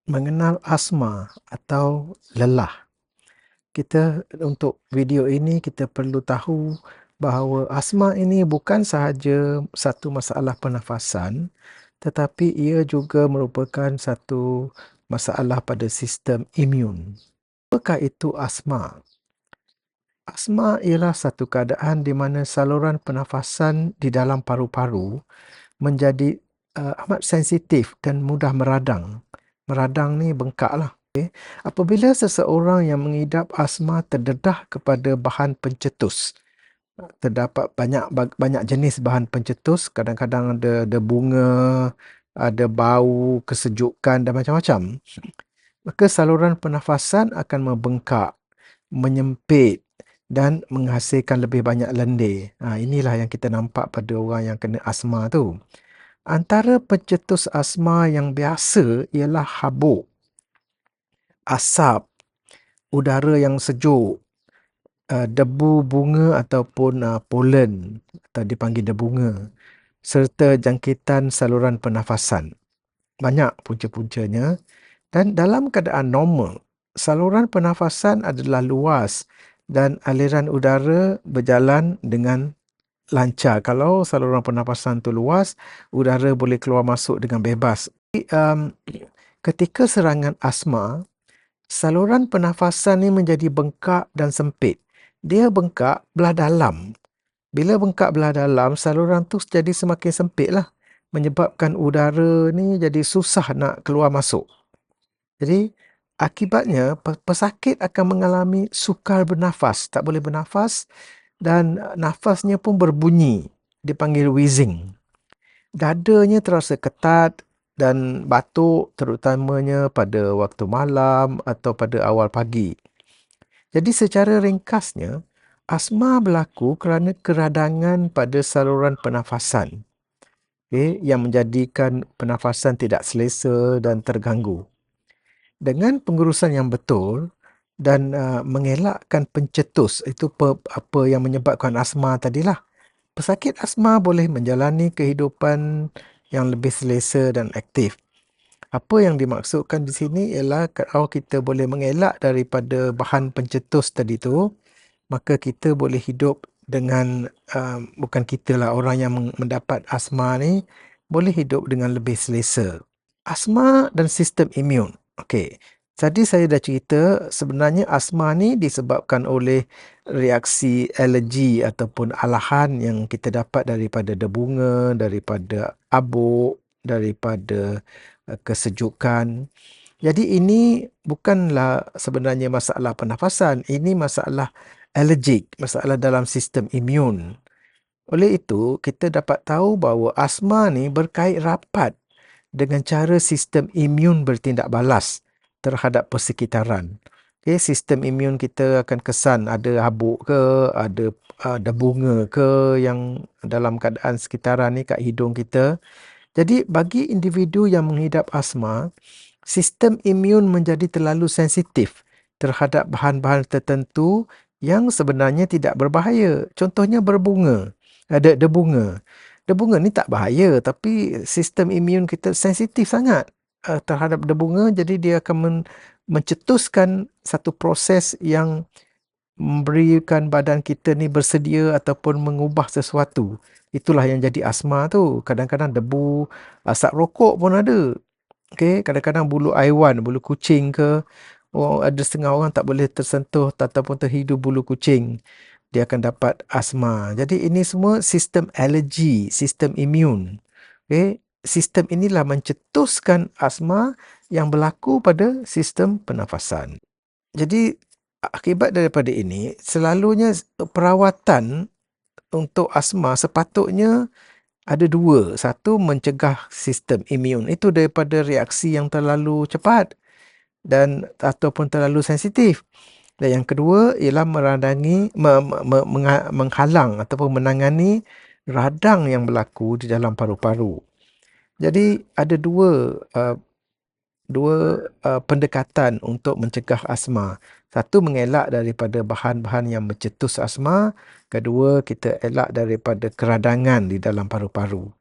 Mengenal asma atau lelah. Untuk video ini kita perlu tahu bahawa asma ini bukan sahaja satu masalah pernafasan, tetapi ia juga merupakan satu masalah pada sistem imun. Apakah itu asma? Asma ialah satu keadaan di mana saluran pernafasan di dalam paru-paru menjadi amat sensitif dan mudah meradang. Meradang ni bengkaklah. Apabila seseorang yang mengidap asma terdedah kepada bahan pencetus, terdapat banyak jenis bahan pencetus, kadang-kadang ada bunga, ada bau, kesejukan dan macam-macam. Maka saluran pernafasan akan membengkak, menyempit dan menghasilkan lebih banyak lendir. Inilah yang kita nampak pada orang yang kena asma tu. Antara pencetus asma yang biasa ialah habuk, asap, udara yang sejuk, debu bunga ataupun polen atau dipanggil debunga, serta jangkitan saluran pernafasan. Banyak punca-puncanya, dan dalam keadaan normal, saluran pernafasan adalah luas dan aliran udara berjalan dengan lancar. Kalau saluran pernafasan tu luas, udara boleh keluar masuk dengan bebas. Ketika serangan asma, saluran pernafasan ni menjadi bengkak dan sempit. Dia bengkak belah dalam. Bila bengkak belah dalam, saluran tu jadi semakin sempit lah. Menyebabkan udara ni jadi susah nak keluar masuk. Jadi, akibatnya pesakit akan mengalami sukar bernafas. Tak boleh bernafas dan nafasnya pun berbunyi. Dipanggil wheezing. Dadanya terasa ketat dan batuk, terutamanya pada waktu malam atau pada awal pagi. Jadi secara ringkasnya, asma berlaku kerana keradangan pada saluran pernafasan, yang menjadikan pernafasan tidak selesa dan terganggu. Dengan pengurusan yang betul dan mengelakkan pencetus, itu apa yang menyebabkan asma tadilah. Pesakit asma boleh menjalani kehidupan yang lebih selesa dan aktif. Apa yang dimaksudkan di sini ialah kalau kita boleh mengelak daripada bahan pencetus tadi tu, maka kita boleh hidup dengan, bukan kita lah, orang yang mendapat asma ni boleh hidup dengan lebih selesa. Asma dan sistem imun. Okey. Tadi saya dah cerita sebenarnya asma ni disebabkan oleh reaksi alergi ataupun alahan yang kita dapat daripada debunga, daripada habuk, daripada kesejukan. Jadi ini bukanlah sebenarnya masalah pernafasan, ini masalah alergik, masalah dalam sistem imun. Oleh itu, kita dapat tahu bahawa asma ni berkait rapat dengan cara sistem imun bertindak balas terhadap persekitaran. Sistem imun kita akan kesan ada habuk ke, ada debunga ke yang dalam keadaan sekitaran ni kat hidung kita. Jadi bagi individu yang mengidap asma, sistem imun menjadi terlalu sensitif terhadap bahan-bahan tertentu yang sebenarnya tidak berbahaya. Contohnya berbunga, ada debunga. Debunga ni tak bahaya, tapi sistem imun kita sensitif sangat terhadap debunga, jadi dia akan mencetuskan satu proses yang memberikan badan kita ni bersedia ataupun mengubah sesuatu. Itulah yang jadi asma tu. Kadang-kadang debu, asap rokok pun ada. Kadang-kadang bulu haiwan, bulu kucing ke, ada setengah orang tak boleh tersentuh ataupun terhidu bulu kucing, dia akan dapat asma. Jadi ini semua sistem alergi, sistem imun. Sistem inilah mencetuskan asma yang berlaku pada sistem pernafasan. Jadi akibat daripada ini, selalunya perawatan untuk asma sepatutnya ada dua. Satu, mencegah sistem imun itu daripada reaksi yang terlalu cepat dan ataupun terlalu sensitif. Dan yang kedua ialah menghalang ataupun menangani radang yang berlaku di dalam paru-paru. Jadi ada dua pendekatan untuk mencegah asma. Satu, mengelak daripada bahan-bahan yang mencetus asma. Kedua, kita elak daripada keradangan di dalam paru-paru.